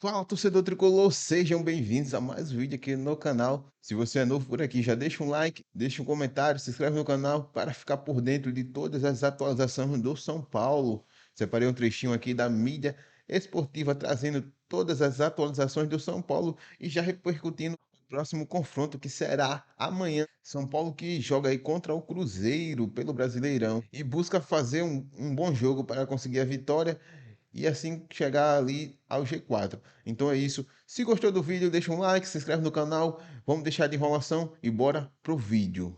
Fala, torcedor tricolor, sejam bem-vindos a mais um vídeo aqui no canal. Se você é novo por aqui, já deixa um like, deixa um comentário, se inscreve no canal para ficar por dentro de todas as atualizações do São Paulo. Separei um trechinho aqui da mídia esportiva trazendo todas as atualizações do São Paulo e já repercutindo o próximo confronto que será amanhã. São Paulo que joga aí contra o Cruzeiro pelo Brasileirão e busca fazer um bom jogo para conseguir a vitória e assim chegar ali ao G4. Então é isso. Se gostou do vídeo, deixa um like, se inscreve no canal. Vamos deixar de enrolação e bora pro vídeo.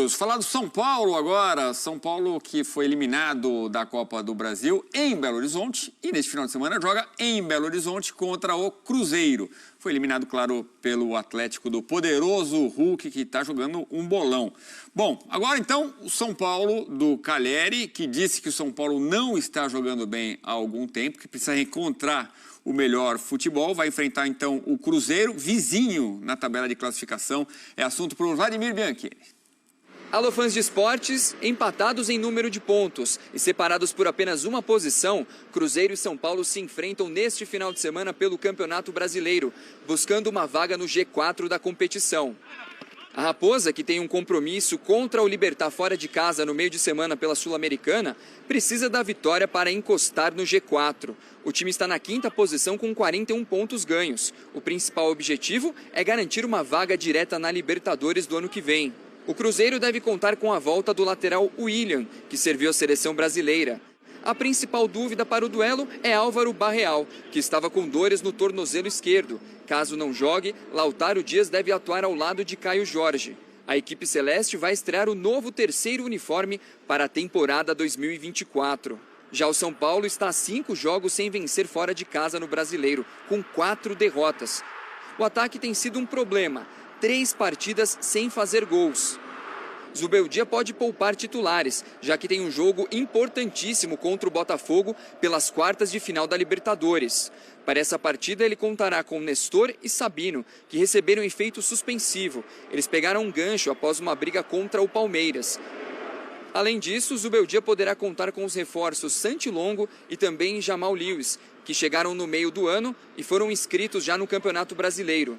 Falar do São Paulo agora. São Paulo que foi eliminado da Copa do Brasil em Belo Horizonte e neste final de semana joga em Belo Horizonte contra o Cruzeiro. Foi eliminado, claro, pelo Atlético do poderoso Hulk, que está jogando um bolão. Bom, agora então o São Paulo do Calleri, que disse que o São Paulo não está jogando bem há algum tempo, que precisa encontrar o melhor futebol, vai enfrentar então o Cruzeiro, vizinho na tabela de classificação. É assunto para o Vladimir Bianchi. Alô, fãs de esportes, empatados em número de pontos e separados por apenas uma posição, Cruzeiro e São Paulo se enfrentam neste final de semana pelo Campeonato Brasileiro, buscando uma vaga no G4 da competição. A Raposa, que tem um compromisso contra o Libertad fora de casa no meio de semana pela Sul-Americana, precisa da vitória para encostar no G4. O time está na quinta posição com 41 pontos ganhos. O principal objetivo é garantir uma vaga direta na Libertadores do ano que vem. O Cruzeiro deve contar com a volta do lateral William, que serviu à seleção brasileira. A principal dúvida para o duelo é Álvaro Barreal, que estava com dores no tornozelo esquerdo. Caso não jogue, Lautaro Dias deve atuar ao lado de Caio Jorge. A equipe celeste vai estrear o novo terceiro uniforme para a temporada 2024. Já o São Paulo está a 5 jogos sem vencer fora de casa no Brasileiro, com 4 derrotas. O ataque tem sido um problema. 3 partidas sem fazer gols. Zubeldia pode poupar titulares, já que tem um jogo importantíssimo contra o Botafogo pelas quartas de final da Libertadores. Para essa partida, ele contará com Nestor e Sabino, que receberam efeito suspensivo. Eles pegaram um gancho após uma briga contra o Palmeiras. Além disso, Zubeldia poderá contar com os reforços Santi Longo e também Jamal Lewis, que chegaram no meio do ano e foram inscritos já no Campeonato Brasileiro.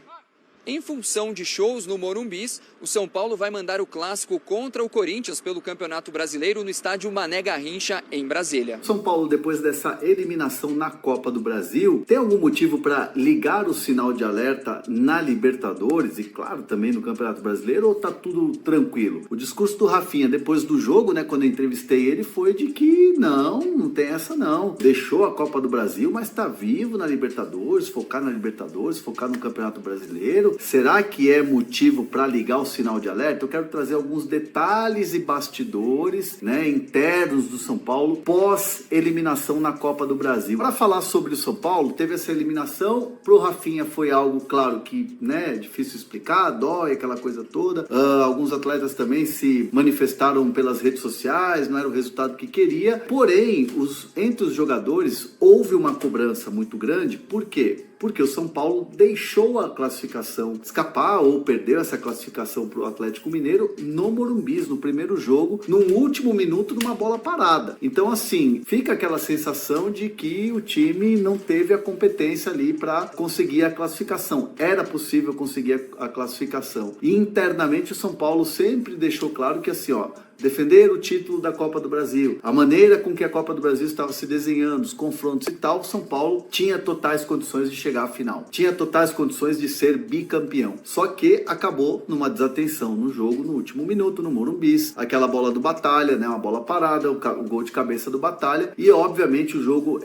Em função de shows no Morumbis, o São Paulo vai mandar o clássico contra o Corinthians pelo Campeonato Brasileiro no estádio Mané Garrincha, em Brasília. São Paulo, depois dessa eliminação na Copa do Brasil, tem algum motivo para ligar o sinal de alerta na Libertadores e, claro, também no Campeonato Brasileiro, ou tá tudo tranquilo? O discurso do Rafinha depois do jogo, né, quando eu entrevistei ele, foi de que não tem essa não. Deixou a Copa do Brasil, mas tá vivo na Libertadores, focar na Libertadores, focar no Campeonato Brasileiro. Será que é motivo para ligar o sinal de alerta? Eu quero trazer alguns detalhes e bastidores, né, internos do São Paulo pós-eliminação na Copa do Brasil. Para falar sobre o São Paulo, teve essa eliminação. Pro Rafinha foi algo, claro, que, né, difícil explicar, dói, aquela coisa toda. Alguns atletas também se manifestaram pelas redes sociais, não era o resultado que queria. Porém, entre os jogadores houve uma cobrança muito grande. Por quê? Porque o São Paulo deixou a classificação escapar ou perdeu essa classificação para o Atlético Mineiro no Morumbis, no primeiro jogo, no último minuto, numa bola parada. Então, assim, fica aquela sensação de que o time não teve a competência ali para conseguir a classificação. Era possível conseguir a classificação. E internamente o São Paulo sempre deixou claro que, assim, ó, defender o título da Copa do Brasil, a maneira com que a Copa do Brasil estava se desenhando, os confrontos e tal, São Paulo tinha totais condições de chegar à final, tinha totais condições de ser bicampeão. Só que acabou numa desatenção no jogo, no último minuto, no Morumbis, aquela bola do Batalha, né, uma bola parada, o gol de cabeça do Batalha, e obviamente o jogo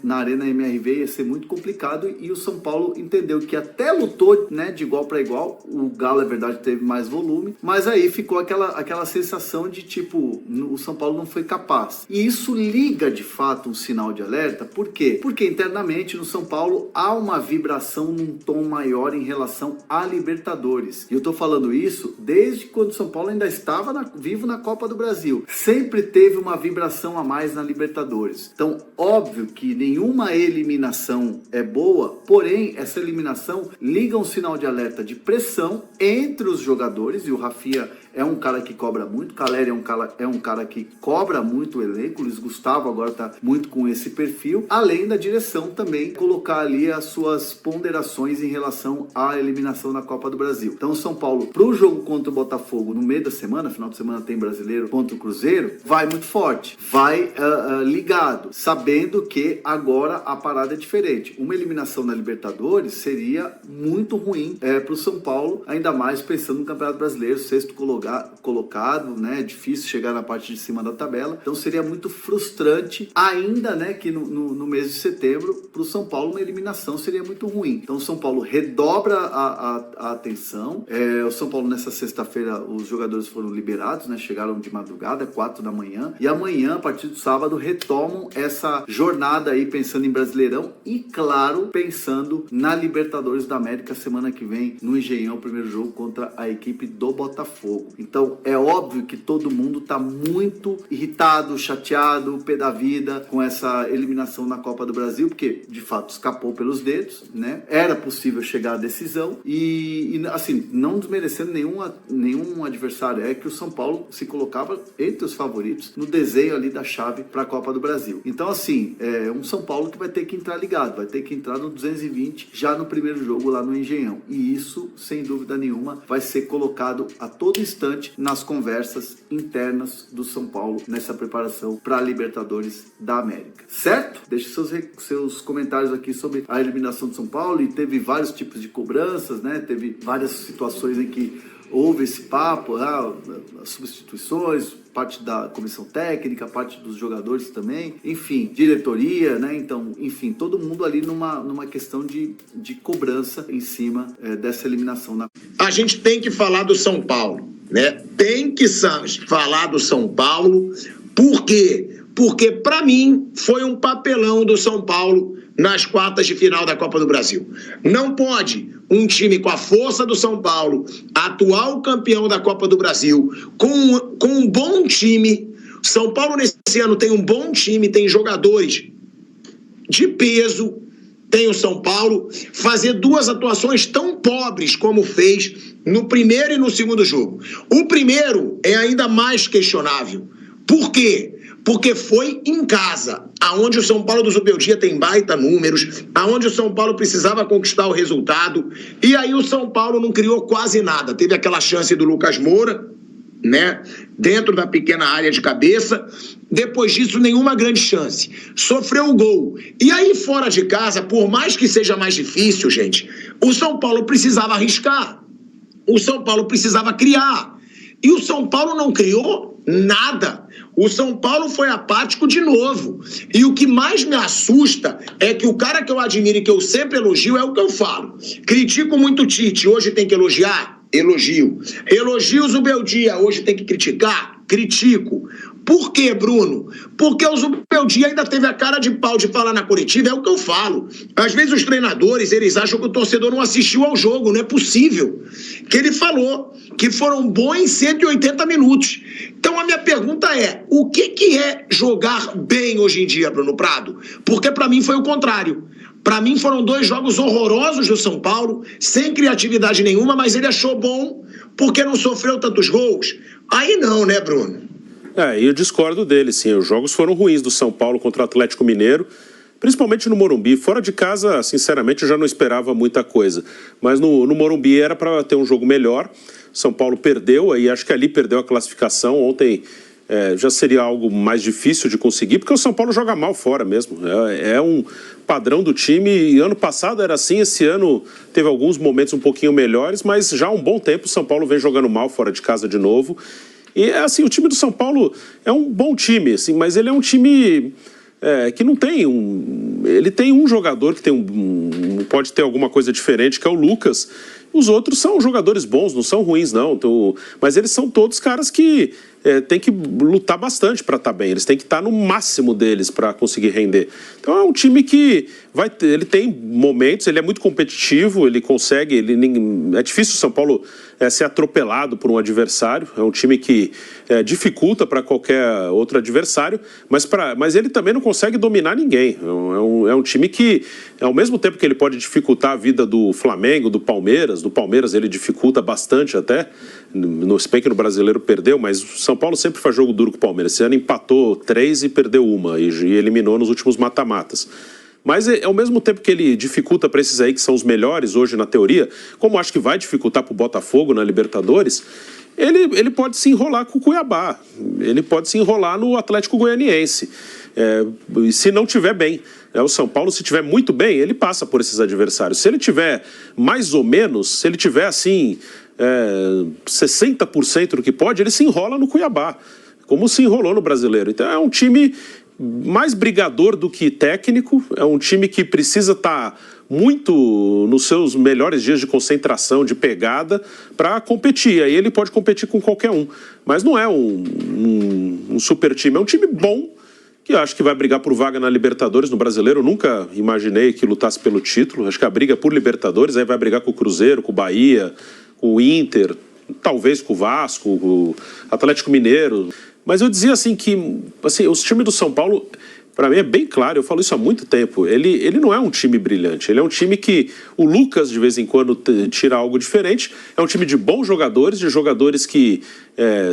na Arena MRV ia ser muito complicado, e o São Paulo entendeu que até lutou, né, de igual para igual. O Galo, é verdade, teve mais volume, mas aí ficou aquela sensação de tipo, o São Paulo não foi capaz. E isso liga de fato um sinal de alerta. Por quê? Porque internamente no São Paulo há uma vibração num tom maior em relação à Libertadores. E eu tô falando isso desde quando o São Paulo ainda estava vivo na Copa do Brasil. Sempre teve uma vibração a mais na Libertadores. Então, óbvio que nenhuma eliminação é boa, porém, essa eliminação liga um sinal de alerta de pressão entre os jogadores, e o Rafinha é um cara que cobra muito, Caleri é um cara que cobra muito o elenco, Luiz Gustavo agora tá muito com esse perfil, além da direção também colocar ali as suas ponderações em relação à eliminação na Copa do Brasil. Então o São Paulo, pro jogo contra o Botafogo no meio da semana, final de semana tem Brasileiro contra o Cruzeiro, vai muito forte, vai ligado, sabendo que agora a parada é diferente. Uma eliminação na Libertadores seria muito ruim pro São Paulo, ainda mais pensando no Campeonato Brasileiro, sexto colocado, né, difícil chegar na parte de cima da tabela, então seria muito frustrante ainda, né, que no mês de setembro, pro São Paulo uma eliminação seria muito ruim. Então o São Paulo redobra a atenção, o São Paulo nessa sexta-feira os jogadores foram liberados, né, chegaram de madrugada, 4 da manhã, e amanhã, a partir do sábado, retomam essa jornada aí pensando em Brasileirão e, claro, pensando na Libertadores da América semana que vem, no Engenhão, primeiro jogo contra a equipe do Botafogo. Então é óbvio que todo mundo tá muito irritado, chateado, pé da vida com essa eliminação na Copa do Brasil, porque de fato escapou pelos dedos, né? Era possível chegar à decisão e assim, não desmerecendo nenhum adversário, é que o São Paulo se colocava entre os favoritos no desenho ali da chave para a Copa do Brasil. Então assim, é um São Paulo que vai ter que entrar ligado, vai ter que entrar no 220 já no primeiro jogo lá no Engenhão. E isso, sem dúvida nenhuma, vai ser colocado a todo instante nas conversas internas do São Paulo nessa preparação para a Libertadores da América. Certo? Deixe seus comentários aqui sobre a eliminação do São Paulo, e teve vários tipos de cobranças, né? Teve várias situações em que houve esse papo, as substituições, parte da comissão técnica, parte dos jogadores também, enfim, diretoria, né? Então, enfim, todo mundo ali numa questão de cobrança em cima dessa eliminação. A gente tem que falar do São Paulo, né? Tem que falar do São Paulo. Por quê? Porque, para mim, foi um papelão do São Paulo nas quartas de final da Copa do Brasil. Não pode um time com a força do São Paulo, atual campeão da Copa do Brasil, com um bom time. São Paulo nesse ano tem um bom time, tem jogadores de peso, tem o São Paulo, fazer duas atuações tão pobres como fez no primeiro e no segundo jogo. O primeiro é ainda mais questionável. Por quê? Porque foi em casa, aonde o São Paulo do Zubeldia tem baita números, aonde o São Paulo precisava conquistar o resultado, e aí o São Paulo não criou quase nada. Teve aquela chance do Lucas Moura, né, dentro da pequena área de cabeça. Depois disso, nenhuma grande chance. Sofreu o gol. E aí, fora de casa, por mais que seja mais difícil, gente, o São Paulo precisava arriscar. O São Paulo precisava criar. E o São Paulo não criou nada. O São Paulo foi apático de novo. E o que mais me assusta é que o cara que eu admiro e que eu sempre elogio é o que eu falo. Critico muito o Tite, hoje tem que elogiar? Elogio. Elogio o Zubeldia, hoje tem que criticar? Critico. Por quê, Bruno? Porque o Zubeldia ainda teve a cara de pau de falar na coletiva, é o que eu falo. Às vezes os treinadores, eles acham que o torcedor não assistiu ao jogo, não é possível. Que ele falou que foram bons 180 minutos. Então a minha pergunta é, o que é jogar bem hoje em dia, Bruno Prado? Porque para mim foi o contrário. Para mim foram 2 jogos horrorosos do São Paulo, sem criatividade nenhuma, mas ele achou bom porque não sofreu tantos gols. Aí não, né, Bruno? Eu discordo dele, sim. Os jogos foram ruins do São Paulo contra o Atlético Mineiro, principalmente no Morumbi. Fora de casa, sinceramente, eu já não esperava muita coisa. Mas no Morumbi era para ter um jogo melhor. São Paulo perdeu, aí acho que ali perdeu a classificação. Ontem já seria algo mais difícil de conseguir, porque o São Paulo joga mal fora mesmo. É um padrão do time, e ano passado era assim, esse ano teve alguns momentos um pouquinho melhores, mas já há um bom tempo o São Paulo vem jogando mal fora de casa de novo. E assim, o time do São Paulo é um bom time, assim, mas ele é um time que não tem ele tem um jogador que pode ter alguma coisa diferente, que é o Lucas. Os outros são jogadores bons, não são ruins, não. Mas eles são todos caras que têm que lutar bastante para estar bem. Eles têm que estar no máximo deles para conseguir render. Então é um time que ele tem momentos, ele é muito competitivo, ele consegue. É difícil o São Paulo ser atropelado por um adversário. É um time que dificulta para qualquer outro adversário, mas ele também não consegue dominar ninguém. É um time que, ao mesmo tempo que ele pode dificultar a vida do Flamengo, do Palmeiras, Palmeiras. Do Palmeiras ele dificulta bastante até, se bem que no Brasileiro perdeu, mas o São Paulo sempre faz jogo duro com o Palmeiras. Esse ano empatou 3 e perdeu uma, e eliminou nos últimos mata-matas. Mas ao mesmo tempo que ele dificulta para esses aí que são os melhores hoje na teoria, como acho que vai dificultar para o Botafogo na Libertadores, ele pode se enrolar com o Cuiabá, ele pode se enrolar no Atlético Goianiense, se não tiver bem. O São Paulo, se tiver muito bem, ele passa por esses adversários. Se ele tiver mais ou menos, se ele tiver assim 60% do que pode, ele se enrola no Cuiabá, como se enrolou no Brasileiro. Então é um time mais brigador do que técnico, é um time que precisa estar muito nos seus melhores dias de concentração, de pegada, para competir. Aí ele pode competir com qualquer um. Mas não é um super time, é um time bom, que acho que vai brigar por vaga na Libertadores. No Brasileiro eu nunca imaginei que lutasse pelo título. Acho que a briga por Libertadores aí vai brigar com o Cruzeiro, com o Bahia, com o Inter, talvez com o Vasco, com o Atlético Mineiro. Mas eu dizia assim que os times do São Paulo, para mim é bem claro, eu falo isso há muito tempo, ele não é um time brilhante, ele é um time que o Lucas de vez em quando tira algo diferente, é um time de bons jogadores, de jogadores que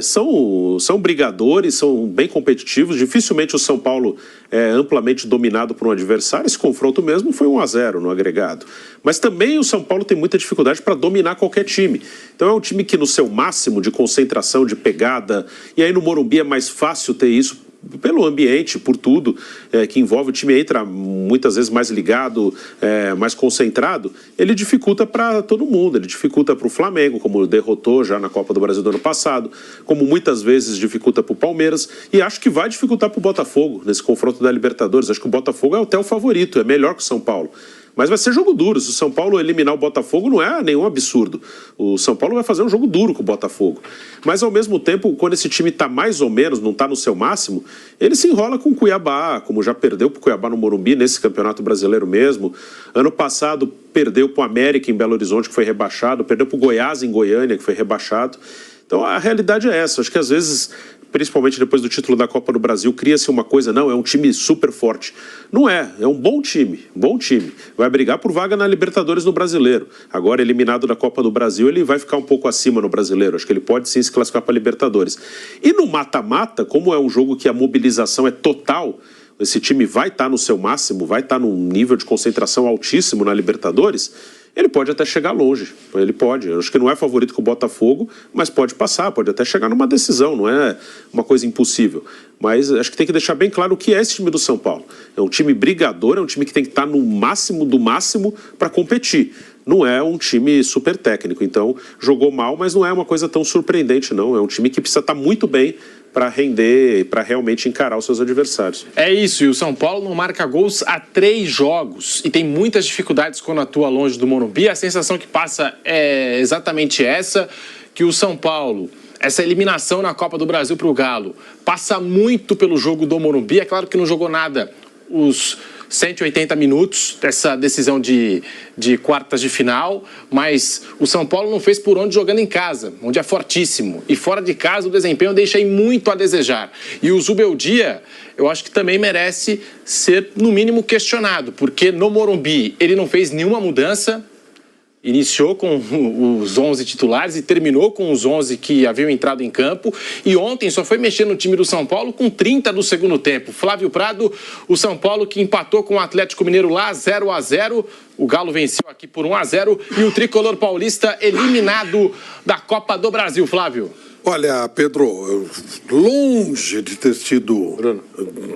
são brigadores, são bem competitivos. Dificilmente o São Paulo é amplamente dominado por um adversário. Esse confronto mesmo foi 1-0 no agregado. Mas também o São Paulo tem muita dificuldade para dominar qualquer time. Então é um time que no seu máximo de concentração, de pegada, e aí no Morumbi é mais fácil ter isso pelo ambiente, por tudo que envolve. O time entra muitas vezes mais ligado, mais concentrado, ele dificulta para todo mundo, ele dificulta para o Flamengo, como derrotou já na Copa do Brasil do ano passado, como muitas vezes dificulta para o Palmeiras, e acho que vai dificultar para o Botafogo nesse confronto da Libertadores. Acho que o Botafogo é até o favorito, é melhor que o São Paulo. Mas vai ser jogo duro. Se o São Paulo eliminar o Botafogo, não é nenhum absurdo. O São Paulo vai fazer um jogo duro com o Botafogo. Mas, ao mesmo tempo, quando esse time está mais ou menos, não está no seu máximo, ele se enrola com o Cuiabá, como já perdeu para o Cuiabá no Morumbi, nesse Campeonato Brasileiro mesmo. Ano passado, perdeu para o América em Belo Horizonte, que foi rebaixado. Perdeu para o Goiás em Goiânia, que foi rebaixado. Então, a realidade é essa. Acho que, às vezes, principalmente depois do título da Copa do Brasil, cria-se uma coisa, não, é um time super forte. Não é um bom time, bom time. Vai brigar por vaga na Libertadores no Brasileiro. Agora, eliminado da Copa do Brasil, ele vai ficar um pouco acima no Brasileiro. Acho que ele pode sim se classificar para a Libertadores. E no mata-mata, como é um jogo que a mobilização é total, esse time vai estar no seu máximo, vai estar num nível de concentração altíssimo na Libertadores, ele pode até chegar longe, ele pode. Eu acho que não é favorito com o Botafogo, mas pode passar, pode até chegar numa decisão, não é uma coisa impossível. Mas acho que tem que deixar bem claro o que é esse time do São Paulo. É um time brigador, é um time que tem que estar no máximo do máximo para competir. Não é um time super técnico, então jogou mal, mas não é uma coisa tão surpreendente, não. É um time que precisa estar muito bem para render, para realmente encarar os seus adversários. É isso, e o São Paulo não marca gols há 3 jogos e tem muitas dificuldades quando atua longe do Morumbi. A sensação que passa é exatamente essa, que o São Paulo, essa eliminação na Copa do Brasil para o Galo, passa muito pelo jogo do Morumbi. É claro que não jogou nada os 180 minutos dessa decisão de quartas de final, mas o São Paulo não fez por onde jogando em casa, onde é fortíssimo. E fora de casa o desempenho deixa aí muito a desejar. E o Zubeldia, eu acho que também merece ser, no mínimo, questionado, porque no Morumbi ele não fez nenhuma mudança, iniciou com os 11 titulares e terminou com os 11 que haviam entrado em campo. E ontem só foi mexer no time do São Paulo com 30 do segundo tempo. Flávio Prado, o São Paulo que empatou com o Atlético Mineiro lá 0-0. O Galo venceu aqui por 1-0. E o tricolor paulista eliminado da Copa do Brasil. Flávio. Olha, Pedro, longe de ter sido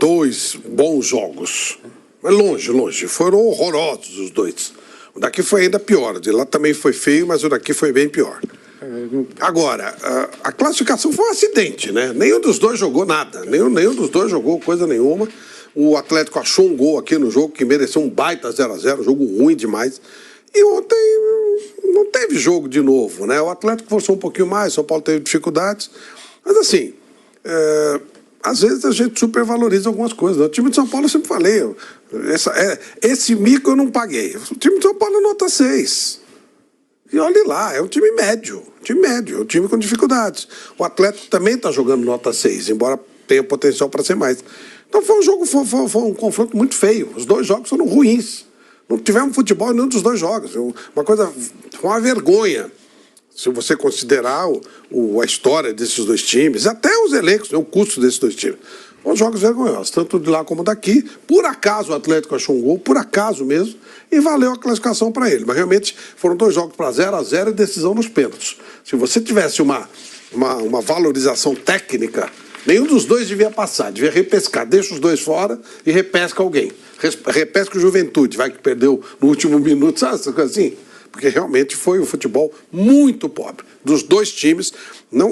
2 bons jogos. Mas longe. Foram horrorosos os 2. O daqui foi ainda pior, de lá também foi feio, mas o daqui foi bem pior. Agora, a classificação foi um acidente, né? Nenhum dos dois jogou nada, nenhum dos dois jogou coisa nenhuma. O Atlético achou um gol aqui no jogo que mereceu um baita 0-0, jogo ruim demais. E ontem não teve jogo de novo, né? O Atlético forçou um pouquinho mais, o São Paulo teve dificuldades. Mas assim, às vezes a gente supervaloriza algumas coisas. O time de São Paulo eu sempre falei, esse mico eu não paguei. O time de São Paulo é nota 6. E olhe lá, é um time médio, é um time com dificuldades. O Atlético também está jogando nota 6, embora tenha potencial para ser mais. Então foi um jogo, foi um confronto muito feio. Os 2 jogos foram ruins. Não tivemos futebol em nenhum dos 2 jogos. Uma coisa Foi uma vergonha. Se você considerar a história desses dois times, até os elencos, o custo desses dois times. Foram jogos vergonhosos, tanto de lá como daqui. Por acaso o Atlético achou um gol, por acaso mesmo, e valeu a classificação para ele. Mas realmente foram 2 jogos para 0-0 e decisão nos pênaltis. Se você tivesse uma valorização técnica, nenhum dos dois devia passar, devia repescar. Deixa os dois fora e repesca alguém. Repesca o Juventude, vai que perdeu no último minuto, sabe essa coisa assim? Porque realmente foi um futebol muito pobre. Dos dois times,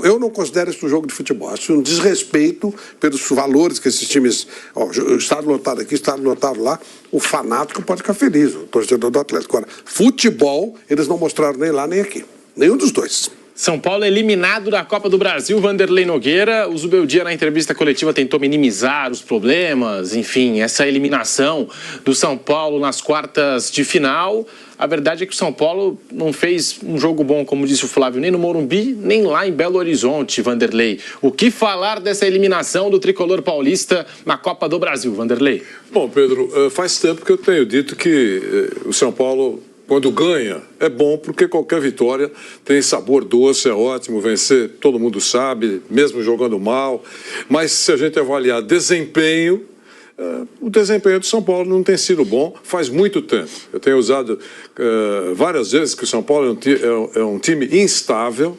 eu não considero isso um jogo de futebol. Acho um desrespeito pelos valores que esses times... Ó, o estádio lotado aqui, o estádio lotado lá, o fanático pode ficar feliz, o torcedor do Atlético. Agora, futebol, eles não mostraram nem lá nem aqui. Nenhum dos dois. São Paulo eliminado da Copa do Brasil, Vanderlei Nogueira. O Zubeldia, na entrevista coletiva, tentou minimizar os problemas, enfim, essa eliminação do São Paulo nas quartas de final. A verdade é que o São Paulo não fez um jogo bom, como disse o Flávio, nem no Morumbi, nem lá em Belo Horizonte, Vanderlei. O que falar dessa eliminação do tricolor paulista na Copa do Brasil, Vanderlei? Bom, Pedro, faz tempo que eu tenho dito que o São Paulo, quando ganha, é bom porque qualquer vitória tem sabor doce, é ótimo, vencer, todo mundo sabe, mesmo jogando mal. Mas se a gente avaliar desempenho, o desempenho do São Paulo não tem sido bom faz muito tempo. Eu tenho usado várias vezes que o São Paulo é um time instável.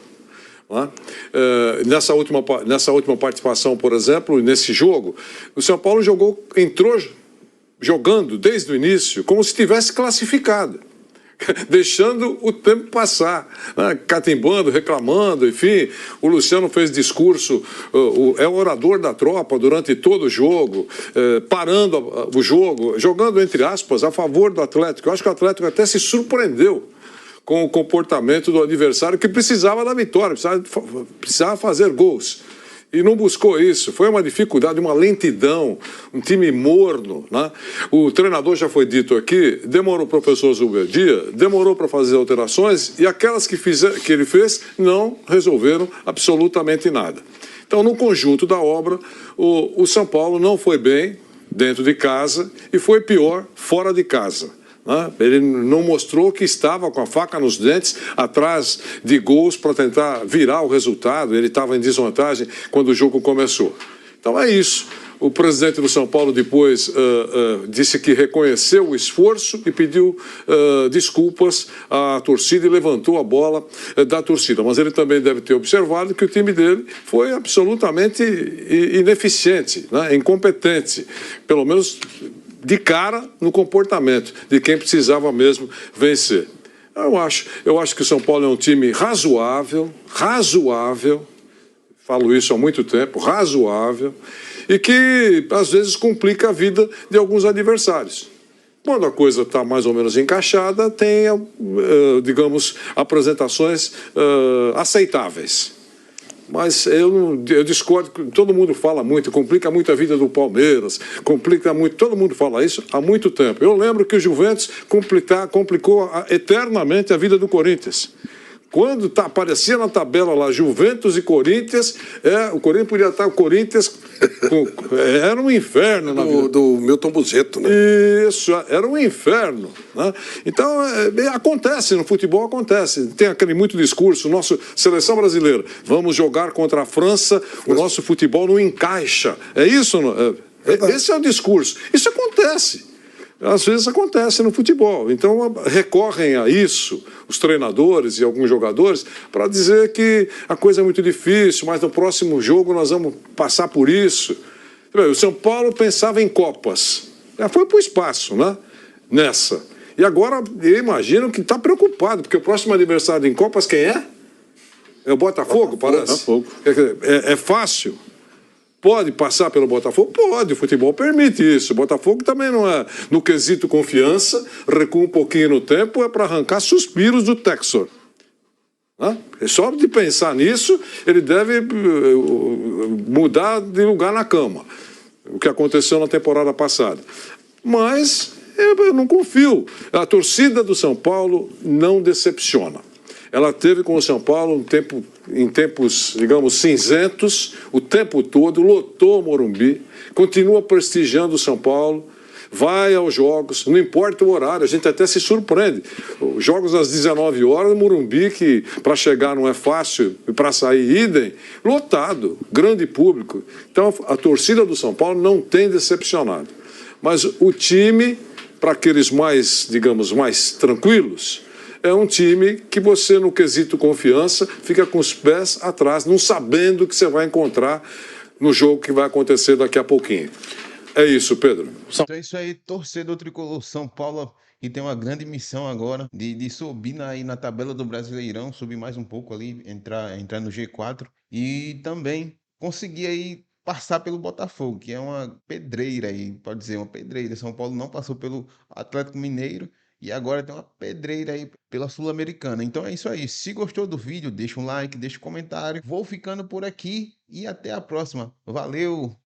Nessa última participação, por exemplo, nesse jogo, o São Paulo entrou jogando desde o início como se tivesse classificado, deixando o tempo passar, né? Catimbando, reclamando, enfim. O Luciano fez discurso, é o orador da tropa durante todo o jogo, parando o jogo, jogando, entre aspas, a favor do Atlético. Eu acho que o Atlético até se surpreendeu com o comportamento do adversário, que precisava da vitória, precisava fazer gols. E não buscou isso. Foi uma dificuldade, uma lentidão, um time morno, né? O treinador, já foi dito aqui, demorou, o professor Zubeldia, demorou para fazer alterações e aquelas que ele fez não resolveram absolutamente nada. Então, no conjunto da obra, o São Paulo não foi bem dentro de casa e foi pior fora de casa. Ele não mostrou que estava com a faca nos dentes atrás de gols para tentar virar o resultado. Ele estava em desvantagem quando o jogo começou. Então é isso. O presidente do São Paulo depois disse que reconheceu o esforço e pediu desculpas à torcida e levantou a bola da torcida. Mas ele também deve ter observado que o time dele foi absolutamente ineficiente, né? Incompetente, pelo menos de cara no comportamento de quem precisava mesmo vencer. Eu acho que o São Paulo é um time razoável, falo isso há muito tempo, razoável, e que às vezes complica a vida de alguns adversários. Quando a coisa está mais ou menos encaixada, tem, digamos, apresentações aceitáveis. Mas eu discordo, todo mundo fala muito, complica muito a vida do Palmeiras, complica muito, todo mundo fala isso há muito tempo. Eu lembro que o Juventus complicou eternamente a vida do Corinthians. Quando aparecia na tabela lá Juventus e Corinthians, o Corinthians podia estar, o Corinthians era um inferno na vida. Do Milton Buzetto, né? Isso, era um inferno, né? Então, acontece, no futebol acontece. Tem aquele muito discurso, nossa seleção brasileira, vamos jogar contra a França, o nosso futebol não encaixa. É isso? Esse é o discurso. Isso acontece. Às vezes acontece no futebol. Então, recorrem a isso, os treinadores e alguns jogadores, para dizer que a coisa é muito difícil, mas no próximo jogo nós vamos passar por isso. O São Paulo pensava em Copas. Já foi para o espaço, né? Nessa. E agora, eu imagino que está preocupado, porque o próximo adversário em Copas, quem é? É o Botafogo, parece? Botafogo. É fácil? Pode passar pelo Botafogo? Pode, o futebol permite isso. O Botafogo também não é, no quesito confiança, recua um pouquinho no tempo, é para arrancar suspiros do Texor. É só de pensar nisso, ele deve mudar de lugar na cama, o que aconteceu na temporada passada. Mas eu não confio. A torcida do São Paulo não decepciona. Ela teve com o São Paulo em tempos, digamos, cinzentos, o tempo todo, lotou o Morumbi, continua prestigiando o São Paulo, vai aos jogos, não importa o horário, a gente até se surpreende. Os jogos às 19 horas no Morumbi, que para chegar não é fácil, e para sair idem, lotado, grande público. Então a torcida do São Paulo não tem decepcionado. Mas o time, para aqueles mais, digamos, mais tranquilos, é um time que você, no quesito confiança, fica com os pés atrás, não sabendo o que você vai encontrar no jogo que vai acontecer daqui a pouquinho. É isso, Pedro. Então é isso aí, torcedor tricolor São Paulo, que tem uma grande missão agora de subir na tabela do Brasileirão, subir mais um pouco ali, entrar no G4 e também conseguir aí passar pelo Botafogo, que é uma pedreira aí, pode dizer, uma pedreira. São Paulo não passou pelo Atlético Mineiro e agora tem uma pedreira aí pela Sul-Americana. Então é isso aí. Se gostou do vídeo, deixa um like, deixa um comentário. Vou ficando por aqui e até a próxima. Valeu!